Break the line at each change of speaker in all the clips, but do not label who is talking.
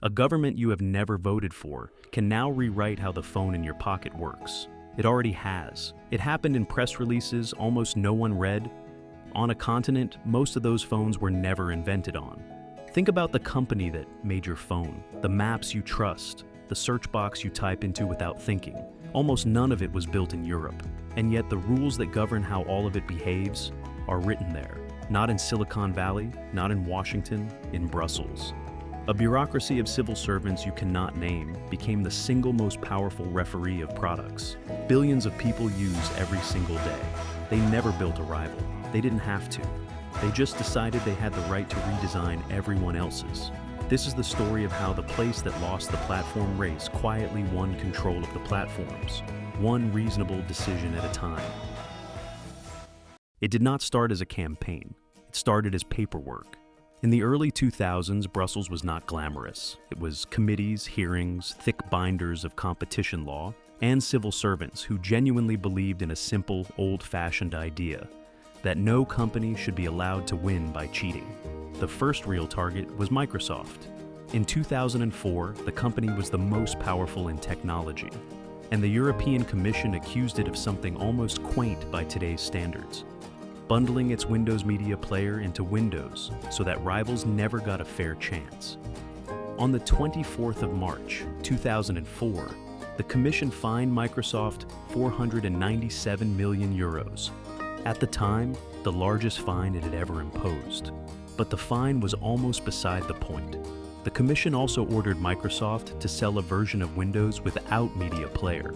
A government you have never voted for can now rewrite how the phone in your pocket works. It already has. It happened in press releases almost no one read. On a continent, most of those phones were never invented on. Think about the company that made your phone, the maps you trust, the search box you type into without thinking. Almost none of it was built in Europe, and yet the rules that govern how all of it behaves are written there. Not in Silicon Valley, not in Washington, in Brussels. A bureaucracy of civil servants you cannot name became the single most powerful referee of products. Billions of people use every single day. They never built a rival. They didn't have to. They just decided they had the right to redesign everyone else's. This is the story of how the place that lost the platform race quietly won control of the platforms, one reasonable decision at a time. It did not start as a campaign. It started as paperwork. In the early 2000s, Brussels was not glamorous. It was committees, hearings, thick binders of competition law, and civil servants who genuinely believed in a simple, old-fashioned idea that no company should be allowed to win by cheating. The first real target was Microsoft. In 2004, the company was the most powerful in technology, and the European Commission accused it of something almost quaint by today's standards: bundling its Windows Media Player into Windows so that rivals never got a fair chance. On the 24th of March, 2004, the Commission fined Microsoft 497 million euros. At the time, the largest fine it had ever imposed. But the fine was almost beside the point. The Commission also ordered Microsoft to sell a version of Windows without Media Player,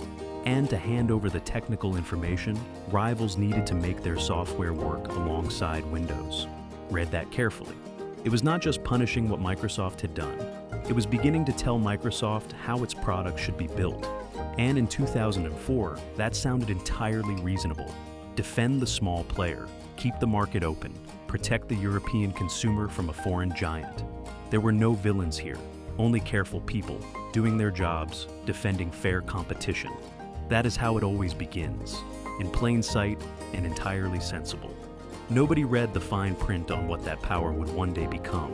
and to hand over the technical information rivals needed to make their software work alongside Windows. Read that carefully. It was not just punishing what Microsoft had done. It was beginning to tell Microsoft how its products should be built. And in 2004, that sounded entirely reasonable. Defend the small player, keep the market open, protect the European consumer from a foreign giant. There were no villains here, only careful people, doing their jobs, defending fair competition. That is how it always begins, in plain sight and entirely sensible. Nobody read the fine print on what that power would one day become.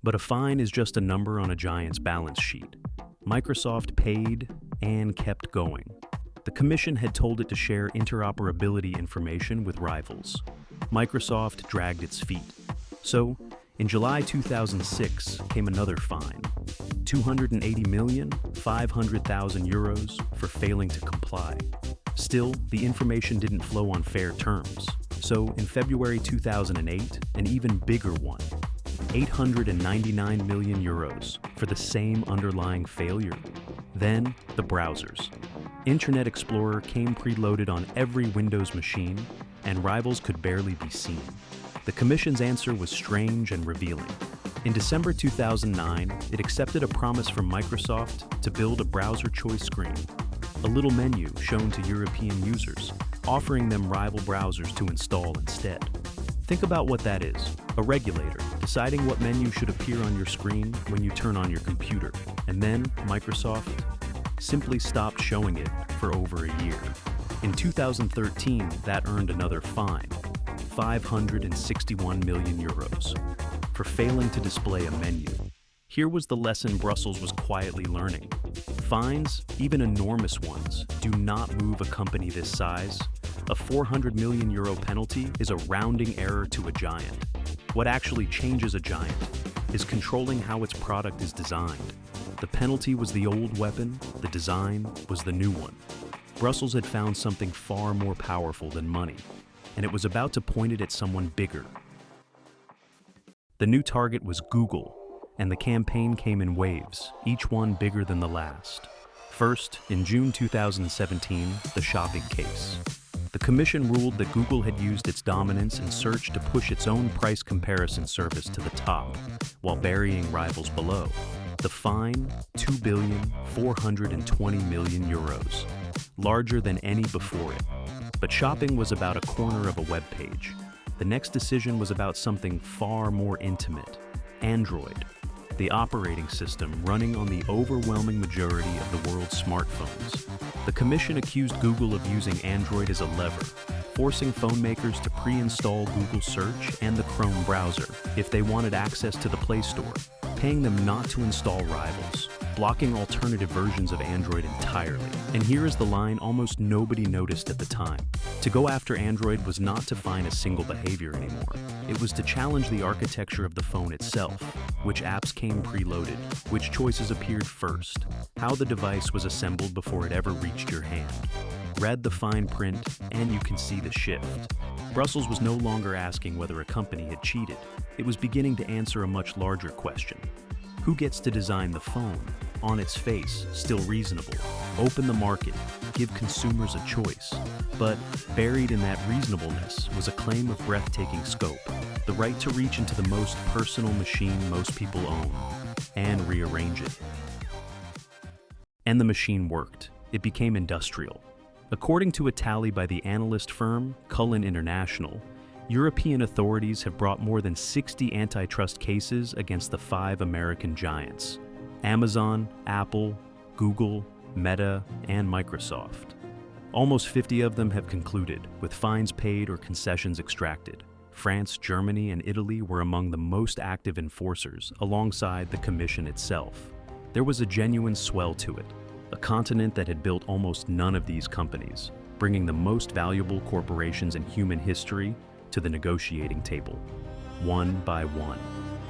But a fine is just a number on a giant's balance sheet. Microsoft paid and kept going. The Commission had told it to share interoperability information with rivals. Microsoft dragged its feet. So, in July 2006 came another fine, 280,500,000 euros for failing to comply. Still, the information didn't flow on fair terms. So, in February 2008, an even bigger one, 899 million euros for the same underlying failure. Then, the browsers. Internet Explorer came preloaded on every Windows machine, and rivals could barely be seen. The Commission's answer was strange and revealing. In December 2009, it accepted a promise from Microsoft to build a browser choice screen, a little menu shown to European users, offering them rival browsers to install instead. Think about what that is: a regulator deciding what menu should appear on your screen when you turn on your computer, and then Microsoft simply stopped showing it for over a year. In 2013, that earned another fine, 561 million euros, for failing to display a menu. Here was the lesson Brussels was quietly learning. Fines, even enormous ones, do not move a company this size. A 400 million euro penalty is a rounding error to a giant. What actually changes a giant is controlling how its product is designed. The penalty was the old weapon, the design was the new one. Brussels had found something far more powerful than money, and it was about to point it at someone bigger. The new target was Google, and the campaign came in waves, each one bigger than the last. First, in June 2017, the shopping case. The Commission ruled that Google had used its dominance in search to push its own price comparison service to the top, while burying rivals below. The fine, 2,420,000,000 euros, larger than any before it. But shopping was about a corner of a web page. The next decision was about something far more intimate: Android, the operating system running on the overwhelming majority of the world's smartphones. The Commission accused Google of using Android as a lever, forcing phone makers to pre-install Google Search and the Chrome browser if they wanted access to the Play Store. paying them not to install rivals, blocking alternative versions of Android entirely. And here is the line almost nobody noticed at the time. To go after Android was not to find a single behavior anymore. It was to challenge the architecture of the phone itself, which apps came preloaded, which choices appeared first, how the device was assembled before it ever reached your hand. Read the fine print, and you can see the shift. Brussels was no longer asking whether a company had cheated. It was beginning to answer a much larger question. Who gets to design the phone? On its face, still reasonable. Open the market, give consumers a choice. But buried in that reasonableness was a claim of breathtaking scope, the right to reach into the most personal machine most people own, and rearrange it. And the machine worked. It became industrial. According to a tally by the analyst firm Cullen International, European authorities have brought more than 60 antitrust cases against the 5 American giants: Amazon, Apple, Google, Meta, and Microsoft. Almost 50 of them have concluded, with fines paid or concessions extracted. France, Germany, and Italy were among the most active enforcers, alongside the Commission itself. There was a genuine swell to it, a continent that had built almost none of these companies, bringing the most valuable corporations in human history to the negotiating table, one by one.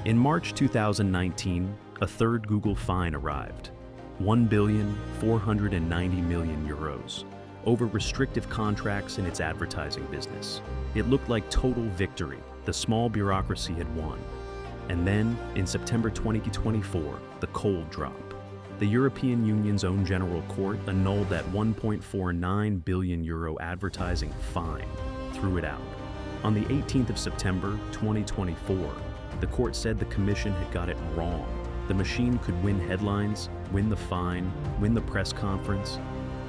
In March 2019, a third Google fine arrived, €1,490 million, over restrictive contracts in its advertising business. It looked like total victory. The small bureaucracy had won. And then, in September 2024, the cold drop. The European Union's own General Court annulled that €1.49 billion advertising fine, threw it out. On the 18th of September 2024, the court said the Commission had got it wrong. The machine could win headlines, win the fine, win the press conference,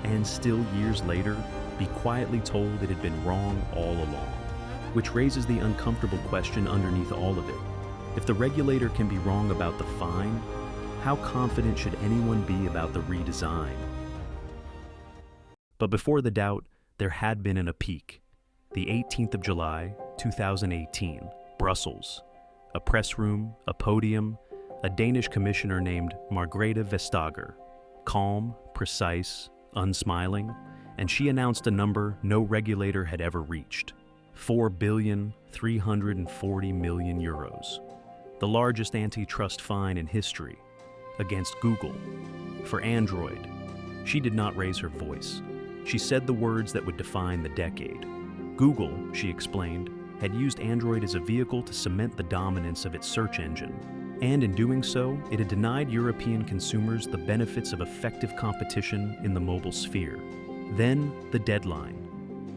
and still years later, be quietly told it had been wrong all along. Which raises the uncomfortable question underneath all of it. If the regulator can be wrong about the fine, how confident should anyone be about the redesign? But before the doubt, there had been a peak. The 18th of July, 2018, Brussels. A press room, a podium, a Danish commissioner named Margrethe Vestager. Calm, precise, unsmiling, and she announced a number no regulator had ever reached. €4,340 million. The largest antitrust fine in history. Against Google. For Android. She did not raise her voice. She said the words that would define the decade. Google, she explained, had used Android as a vehicle to cement the dominance of its search engine. And in doing so, it had denied European consumers the benefits of effective competition in the mobile sphere. Then, the deadline.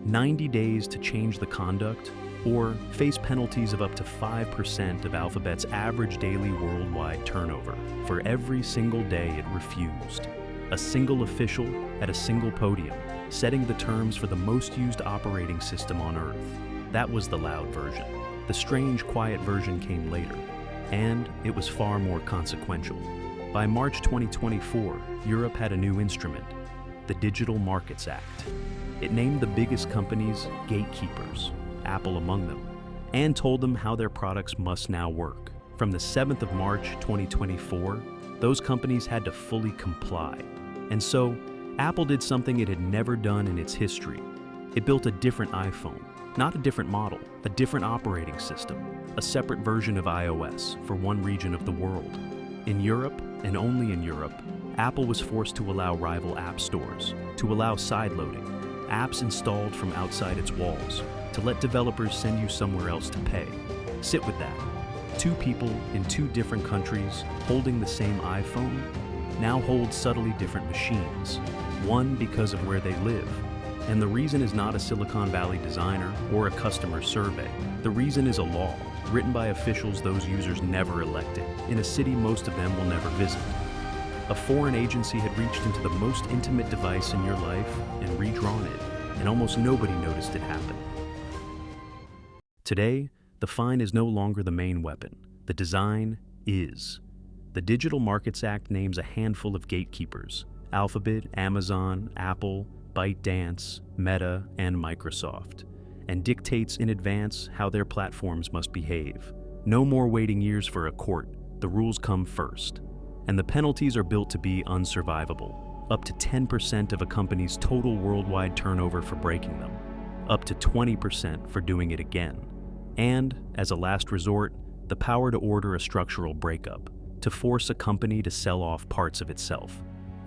90 days to change the conduct, or face penalties of up to 5% of Alphabet's average daily worldwide turnover for every single day it refused. A single official at a single podium, setting the terms for the most used operating system on Earth. That was the loud version. The strange, quiet version came later, and it was far more consequential. By March 2024, Europe had a new instrument, the Digital Markets Act. It named the biggest companies gatekeepers, Apple among them, and told them how their products must now work. From the 7th of March 2024, those companies had to fully comply. And so, Apple did something it had never done in its history. It built a different iPhone, not a different model, a different operating system, a separate version of iOS for one region of the world. In Europe, and only in Europe, Apple was forced to allow rival app stores, to allow sideloading, apps installed from outside its walls, to let developers send you somewhere else to pay. Sit with that. 2 people in 2 different countries holding the same iPhone now hold subtly different machines. One because of where they live. And the reason is not a Silicon Valley designer or a customer survey. The reason is a law, written by officials those users never elected, in a city most of them will never visit. A foreign agency had reached into the most intimate device in your life and redrawn it, and almost nobody noticed it happen. Today, the fine is no longer the main weapon. The design is. The Digital Markets Act names a handful of gatekeepers: Alphabet, Amazon, Apple, ByteDance, Meta, and Microsoft, and dictates in advance how their platforms must behave. No more waiting years for a court. the rules come first, and the penalties are built to be unsurvivable. Up to 10% of a company's total worldwide turnover for breaking them, up to 20% for doing it again, and, as a last resort, the power to order a structural breakup, to force a company to sell off parts of itself.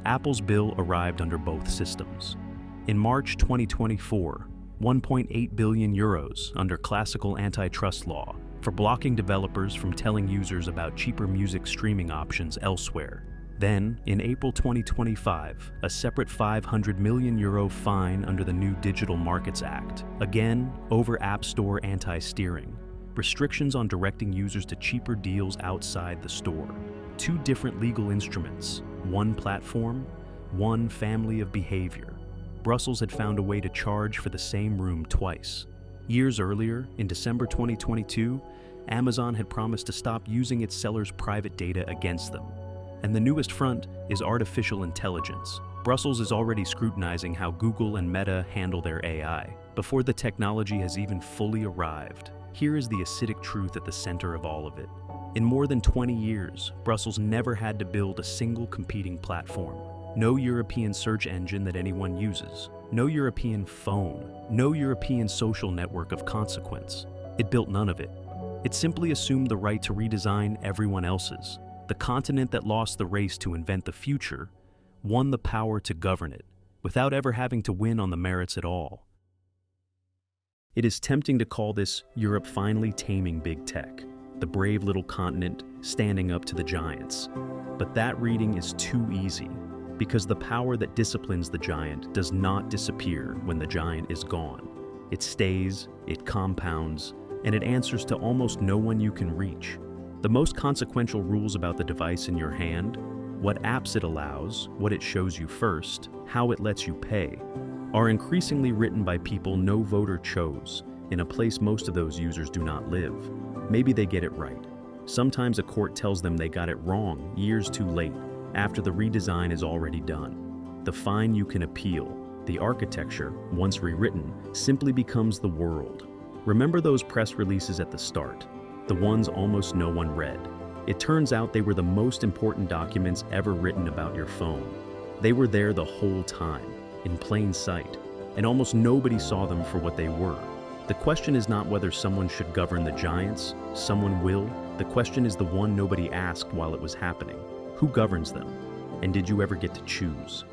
Apple's bill arrived under both systems. In March 2024, 1.8 billion euros under classical antitrust law for blocking developers from telling users about cheaper music streaming options elsewhere. Then, in April 2025, a separate 500 million euro fine under the new Digital Markets Act, again over App Store anti-steering, restrictions on directing users to cheaper deals outside the store. Two different legal instruments, one platform, one family of behavior. Brussels had found a way to charge for the same room twice. Years earlier, in December 2022, Amazon had promised to stop using its sellers' private data against them. And the newest front is artificial intelligence. Brussels is already scrutinizing how Google and Meta handle their AI, before the technology has even fully arrived. Here is the acidic truth at the center of all of it. In more than 20 years, Brussels never had to build a single competing platform. No European search engine that anyone uses. No European phone. No European social network of consequence. It built none of it. It simply assumed the right to redesign everyone else's. The continent that lost the race to invent the future won the power to govern it, without ever having to win on the merits at all. It is tempting to call this Europe finally taming big tech, the brave little continent standing up to the giants. But that reading is too easy, because the power that disciplines the giant does not disappear when the giant is gone. It stays, it compounds, and it answers to almost no one you can reach. The most consequential rules about the device in your hand, what apps it allows, what it shows you first, how it lets you pay, are increasingly written by people no voter chose, in a place most of those users do not live. Maybe they get it right. Sometimes a court tells them they got it wrong years too late, after the redesign is already done. The fine you can appeal. The architecture, once rewritten, simply becomes the world. Remember those press releases at the start? The ones almost no one read. It turns out they were the most important documents ever written about your phone. They were there the whole time, in plain sight, and almost nobody saw them for what they were. The question is not whether someone should govern the giants. Someone will. The question is the one nobody asked while it was happening. Who governs them? And did you ever get to choose?